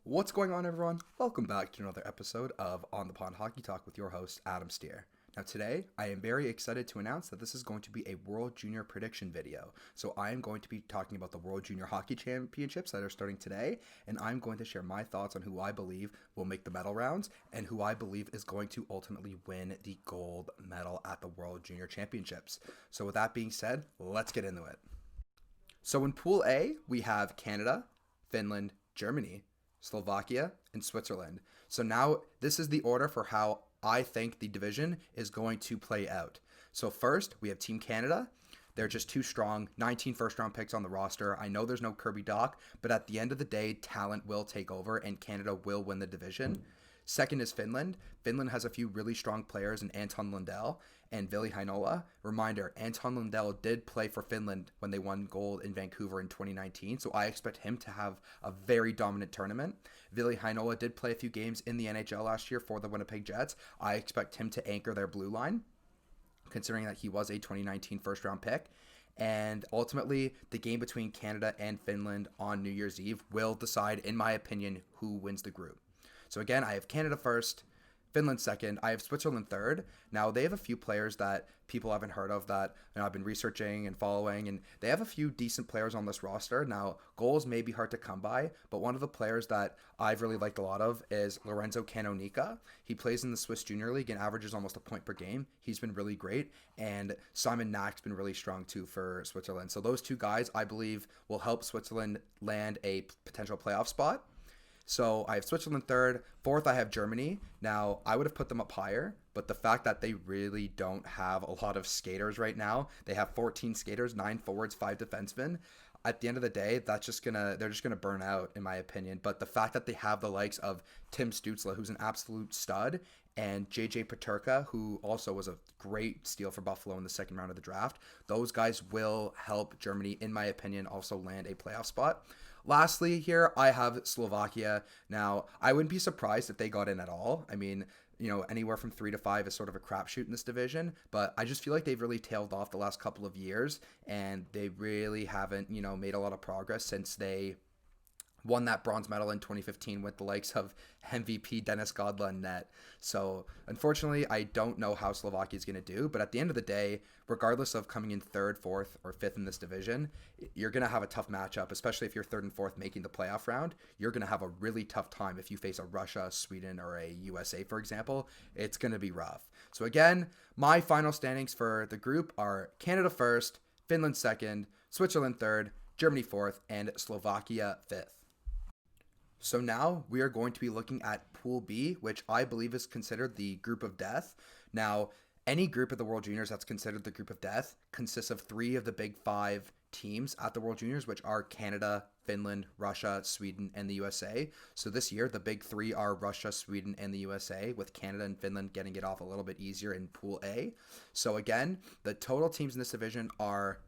What's going on, everyone? Welcome back to another episode of On the Pond Hockey Talk with your host, Adam Steer. Now, today, I am very excited to announce that this is going to be a World Junior prediction video. So, I am going to be talking about the World Junior Hockey Championships that are starting today, and I'm going to share my thoughts on who I believe will make the medal rounds and who I believe is going to ultimately win the gold medal at the World Junior Championships. So, with that being said, let's get into it. So, in Pool A, we have Canada, Finland, Germany, Slovakia, and Switzerland. So now this is the order for how I think the division is going to play out. So first, we have Team Canada. They're just too strong. 19 first-round picks on the roster. I know there's no Kirby Dach, but at the end of the day, talent will take over and Canada will win the division. Second is Finland. Finland has a few really strong players in Anton Lundell and Ville Heinola. Reminder, Anton Lundell did play for Finland when they won gold in Vancouver in 2019, so I expect him to have a very dominant tournament. Ville Heinola did play a few games in the NHL last year for the Winnipeg Jets. I expect him to anchor their blue line, considering that he was a 2019 first-round pick. And ultimately, the game between Canada and Finland on New Year's Eve will decide, in my opinion, who wins the group. So again, I have Canada first, Finland second. I have Switzerland third. Now, they have a few players that people haven't heard of that I've been researching and following, and they have a few decent players on this roster. Now, goals may be hard to come by, but one of the players that I've really liked a lot of is Lorenzo Canonica. He plays in the Swiss Junior League and averages almost a point per game. He's been really great, and Simon Knack's been really strong too for Switzerland. So those two guys, I believe, will help Switzerland land a potential playoff spot. So I have Switzerland third. Fourth, I have Germany. Now, I would have put them up higher, but the fact that they really don't have a lot of skaters right now, they have 14 skaters, 9 forwards, 5 defensemen. At the end of the day, they're just gonna burn out, in my opinion. But the fact that they have the likes of Tim Stützle, who's an absolute stud, and JJ Peterka, who also was a great steal for Buffalo in the second round of the draft, those guys will help Germany, in my opinion, also land a playoff spot. Lastly, here I have Slovakia. Now, I wouldn't be surprised if they got in at all. I mean, anywhere from 3 to 5 is sort of a crapshoot in this division, but I just feel like they've really tailed off the last couple of years, and they really haven't, made a lot of progress since they won that bronze medal in 2015 with the likes of MVP Dennis Godla in net. So unfortunately, I don't know how Slovakia is going to do, but at the end of the day, regardless of coming in third, fourth, or fifth in this division, you're going to have a tough matchup, especially if you're third and fourth making the playoff round. You're going to have a really tough time if you face a Russia, Sweden, or a USA, for example. It's going to be rough. So again, my final standings for the group are Canada first, Finland second, Switzerland third, Germany fourth, and Slovakia fifth. So now we are going to be looking at Pool B, which I believe is considered the group of death. Now, any group of the World Juniors that's considered the group of death consists of 3 of the big 5 teams at the World Juniors, which are Canada, Finland, Russia, Sweden, and the USA. So this year, the big 3 are Russia, Sweden, and the USA, with Canada and Finland getting it off a little bit easier in Pool A. So again, the total teams in this division are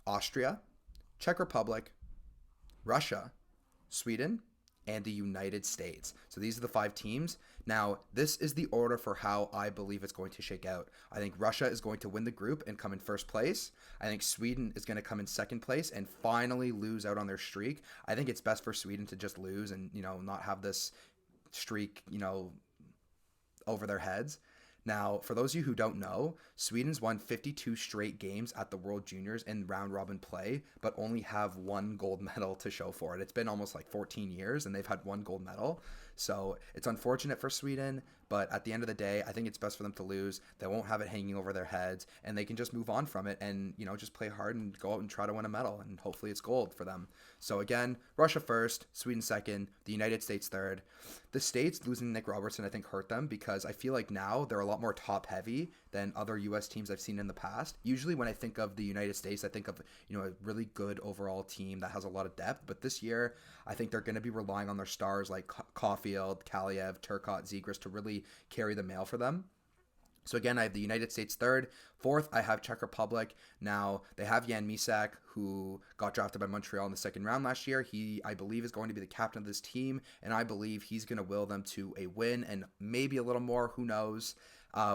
Austria, Czech Republic, Russia, Sweden, and the United States. So these are the 5 teams. Now, this is the order for how I believe it's going to shake out. I think Russia is going to win the group and come in first place. I think Sweden is going to come in second place and finally lose out on their streak. I think it's best for Sweden to just lose and, not have this streak, over their heads. Now, for those of you who don't know, Sweden's won 52 straight games at the World Juniors in round robin play, but only have 1 gold medal to show for it. It's been almost like 14 years and they've had 1 gold medal. So it's unfortunate for Sweden, but at the end of the day, I think it's best for them to lose. They won't have it hanging over their heads and they can just move on from it and, just play hard and go out and try to win a medal and hopefully it's gold for them. So again, Russia first, Sweden second, the United States third. The States losing Nick Robertson, I think, hurt them because I feel like now they're a lot more top heavy than other U.S. teams I've seen in the past. Usually when I think of the United States, I think of, a really good overall team that has a lot of depth. But this year, I think they're going to be relying on their stars like Caulfield, Kaliev, Turcotte, Zegras to really carry the mail for them. So again, I have the United States third. Fourth, I have Czech Republic. Now, they have Jan Mysak, who got drafted by Montreal in the second round last year. He, I believe, is going to be the captain of this team, and I believe he's going to will them to a win and maybe a little more. Who knows?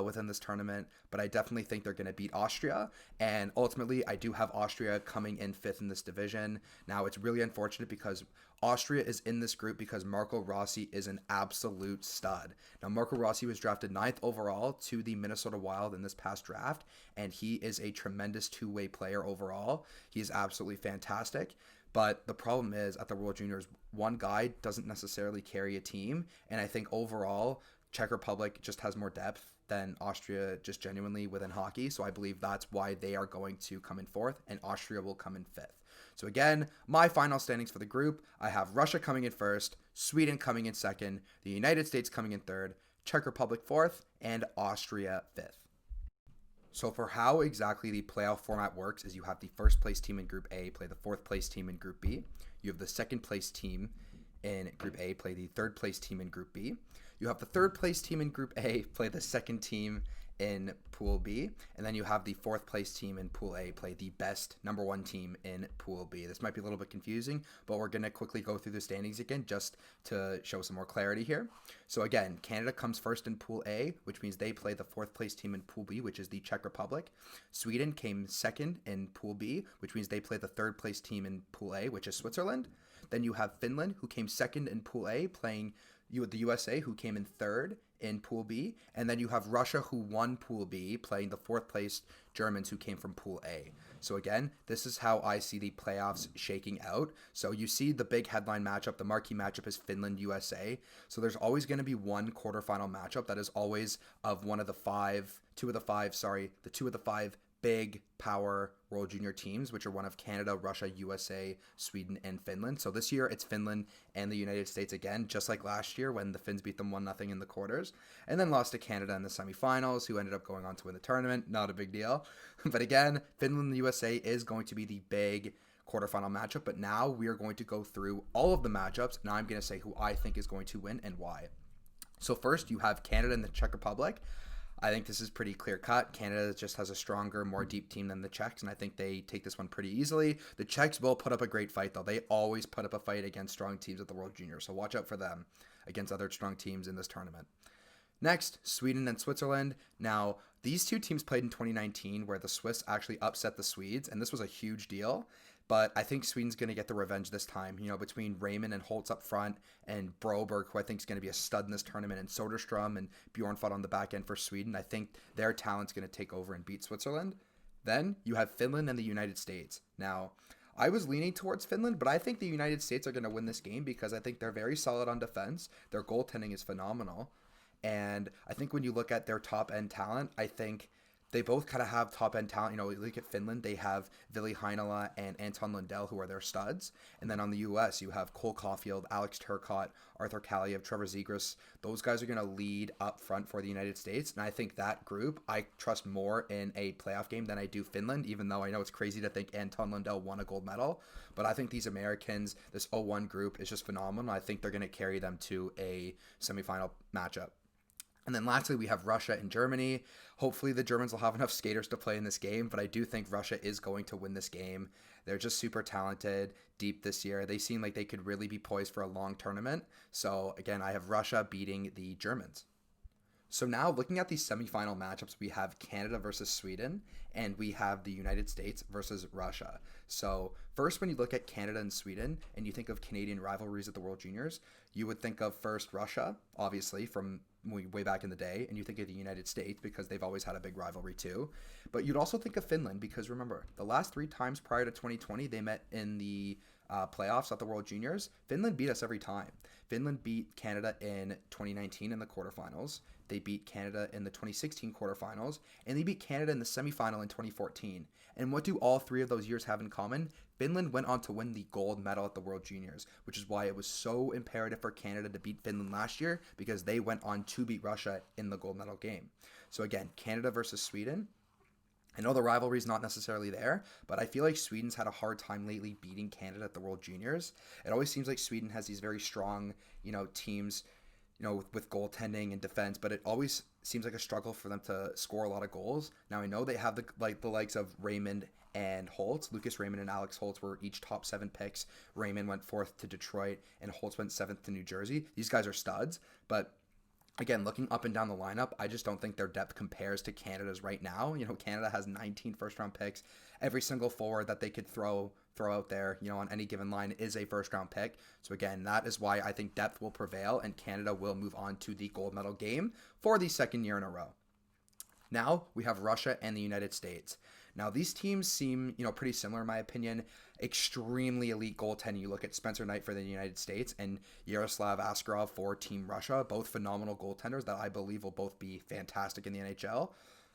within this tournament, but I definitely think they're going to beat Austria. And ultimately, I do have Austria coming in fifth in this division. Now, it's really unfortunate because Austria is in this group because Marco Rossi is an absolute stud. Now, Marco Rossi was drafted 9th overall to the Minnesota Wild in this past draft, and he is a tremendous two-way player overall. He is absolutely fantastic. But the problem is at the World Juniors, one guy doesn't necessarily carry a team. And I think overall, Czech Republic just has more depth than Austria just genuinely within hockey. So I believe that's why they are going to come in fourth and Austria will come in fifth. So again, my final standings for the group, I have Russia coming in first, Sweden coming in second, the United States coming in third, Czech Republic fourth, and Austria fifth. So for how exactly the playoff format works is you have the first place team in Group A play the fourth place team in Group B. You have the second place team in Group A play the third place team in Group B. You have the third place team in Group A play the second team in Pool B. And then you have the fourth place team in Pool A play the best number one team in Pool B. This might be a little bit confusing, but we're going to quickly go through the standings again just to show some more clarity here. So again, Canada comes first in Pool A, which means they play the fourth place team in Pool B, which is the Czech Republic. Sweden came second in Pool B, which means they play the third place team in Pool A, which is Switzerland. Then you have Finland, who came second in Pool A, playing the USA, who came in third in Pool B, and then you have Russia, who won Pool B, playing the fourth place Germans, who came from Pool A. So again, this is how I see the playoffs shaking out. So you see the big headline matchup, the marquee matchup is Finland-USA. So there's always going to be one quarterfinal matchup that is always of the two of the five big power World Junior teams, which are one of Canada, Russia, USA, Sweden, and Finland. So this year it's Finland and the United States again, just like last year when the Finns beat them 1-0 in the quarters, and then lost to Canada in the semifinals, who ended up going on to win the tournament. Not a big deal. But again, Finland and the USA is going to be the big quarterfinal matchup. But now we are going to go through all of the matchups, and I'm going to say who I think is going to win and why. So first, you have Canada and the Czech Republic. I think this is pretty clear cut. Canada just has a stronger, more deep team than the Czechs, and I think they take this one pretty easily. The Czechs will put up a great fight, though. They always put up a fight against strong teams at the World Junior, so watch out for them against other strong teams in this tournament. Next, Sweden and Switzerland. Now, these two teams played in 2019 where the Swiss actually upset the Swedes, and this was a huge deal. But I think Sweden's going to get the revenge this time, between Raymond and Holtz up front and Broberg, who I think is going to be a stud in this tournament, and Soderstrom and Bjornfot on the back end for Sweden. I think their talent's going to take over and beat Switzerland. Then you have Finland and the United States. Now, I was leaning towards Finland, but I think the United States are going to win this game because I think they're very solid on defense. Their goaltending is phenomenal. And I think when you look at their top-end talent, I think they both kind of have top-end talent. You look at Finland, they have Ville Heinola and Anton Lundell, who are their studs. And then on the U.S., you have Cole Caulfield, Alex Turcotte, Arthur Kaliyev, Trevor Zegras. Those guys are going to lead up front for the United States. And I think that group, I trust more in a playoff game than I do Finland, even though I know it's crazy to think Anton Lundell won a gold medal. But I think these Americans, this 0-1 group is just phenomenal. I think they're going to carry them to a semifinal matchup. And then lastly, we have Russia and Germany. Hopefully the Germans will have enough skaters to play in this game, but I do think Russia is going to win this game. They're just super talented, deep this year. They seem like they could really be poised for a long tournament. So again, I have Russia beating the Germans. So now looking at these semifinal matchups, we have Canada versus Sweden, and we have the United States versus Russia. So first, when you look at Canada and Sweden, and you think of Canadian rivalries at the World Juniors, you would think of first Russia, obviously, from way back in the day, and you think of the United States because they've always had a big rivalry too. But you'd also think of Finland because remember, the last 3 times prior to 2020, they met in the playoffs at the World Juniors. Finland beat us every time. Finland beat Canada in 2019 in the quarterfinals. They beat Canada in the 2016 quarterfinals, and they beat Canada in the semifinal in 2014. And what do all 3 of those years have in common? Finland went on to win the gold medal at the World Juniors, which is why it was so imperative for Canada to beat Finland last year, because they went on to beat Russia in the gold medal game. So again, Canada versus Sweden. I know the rivalry is not necessarily there, but I feel like Sweden's had a hard time lately beating Canada at the World Juniors. It always seems like Sweden has these very strong, teams, with goaltending and defense, but it always seems like a struggle for them to score a lot of goals. Now I know they have the likes of Raymond and Holtz. Lucas Raymond and Alex Holtz were each top 7 picks. Raymond went 4th to Detroit, and Holtz went 7th to New Jersey. These guys are studs, but again, looking up and down the lineup, I just don't think their depth compares to Canada's right now. Canada has 19 first-round picks. Every single forward that they could throw out there, on any given line is a first-round pick. So again, that is why I think depth will prevail and Canada will move on to the gold medal game for the second year in a row. Now we have Russia and the United States. Now these teams seem, pretty similar in my opinion. Extremely elite goaltending. You look at Spencer Knight for the United States and Yaroslav Askarov for Team Russia. Both phenomenal goaltenders that I believe will both be fantastic in the NHL.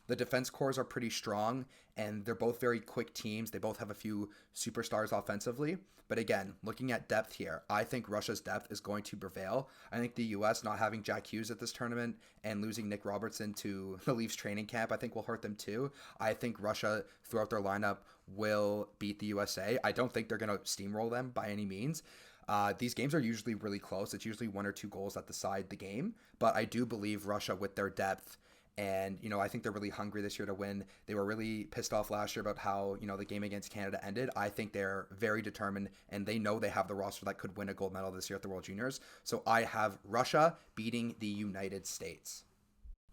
The defense cores are pretty strong, and they're both very quick teams. They both have a few superstars offensively. But again, looking at depth here, I think Russia's depth is going to prevail. I think the U.S. not having Jack Hughes at this tournament and losing Nick Robertson to the Leafs training camp, I think will hurt them too. I think Russia, throughout their lineup, will beat the USA. I don't think they're going to steamroll them by any means. These games are usually really close. It's usually 1 or 2 goals that decide the game. But I do believe Russia, with their depth, and, I think they're really hungry this year to win. They were really pissed off last year about how, the game against Canada ended. I think they're very determined, and they know they have the roster that could win a gold medal this year at the World Juniors. So I have Russia beating the United States.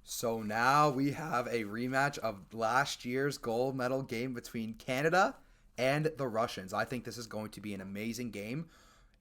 So now we have a rematch of last year's gold medal game between Canada and the Russians. I think this is going to be an amazing game.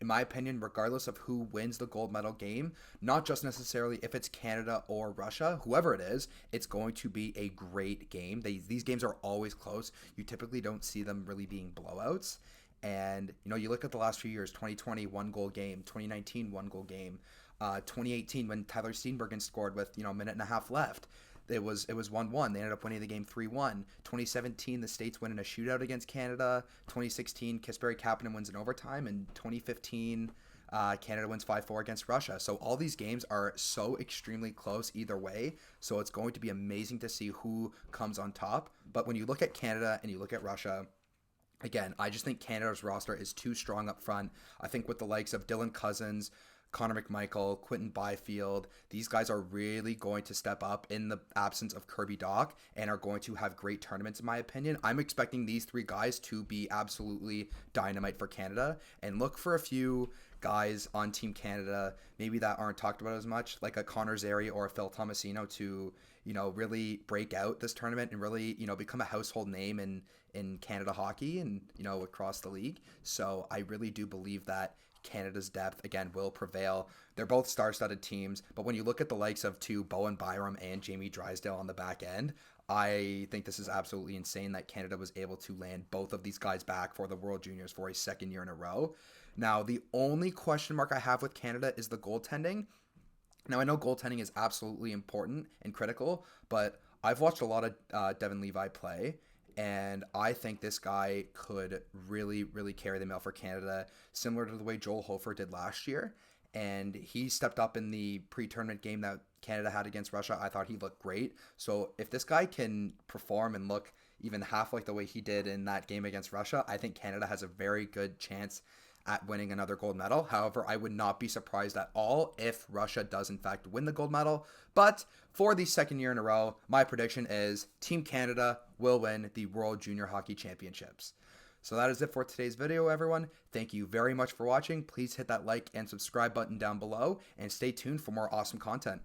In my opinion, regardless of who wins the gold medal game, not just necessarily if it's Canada or Russia, whoever it is, it's going to be a great game. These games are always close. You typically don't see them really being blowouts. And, you look at the last few years, 2020, 1-goal game, 2019, 1-goal game, 2018 when Tyler Steenbergen scored with, a minute and a half left. It was 1-1. They ended up winning the game 3-1. 2017, the States win in a shootout against Canada. 2016, Kasperi Kapanen wins in overtime. And 2015, Canada wins 5-4 against Russia. So all these games are so extremely close either way. So it's going to be amazing to see who comes on top. But when you look at Canada and you look at Russia, again, I just think Canada's roster is too strong up front. I think with the likes of Dylan Cousins, Connor McMichael, Quinton Byfield, these guys are really going to step up in the absence of Kirby Dach and are going to have great tournaments, in my opinion. I'm expecting these 3 guys to be absolutely dynamite for Canada, and look for a few guys on Team Canada, maybe that aren't talked about as much, like a Connor Zary or a Phil Tomasino to, really break out this tournament and really, become a household name in Canada hockey and, across the league. So I really do believe that Canada's depth, again, will prevail. They're both star-studded teams, but when you look at the likes of Bowen Byram and Jamie Drysdale on the back end, I think this is absolutely insane that Canada was able to land both of these guys back for the World Juniors for a second year in a row. Now, the only question mark I have with Canada is the goaltending. Now, I know goaltending is absolutely important and critical, but I've watched a lot of Devon Levi play, and I think this guy could really, really carry the mail for Canada, similar to the way Joel Hofer did last year. And he stepped up in the pre-tournament game that Canada had against Russia. I thought he looked great. So if this guy can perform and look even half like the way he did in that game against Russia, I think Canada has a very good chance at winning another gold medal. However, I would not be surprised at all if Russia does in fact win the gold medal. But for the second year in a row, my prediction is Team Canada will win the World Junior Hockey Championships. So that is it for today's video, everyone. Thank you very much for watching. Please hit that like and subscribe button down below and stay tuned for more awesome content.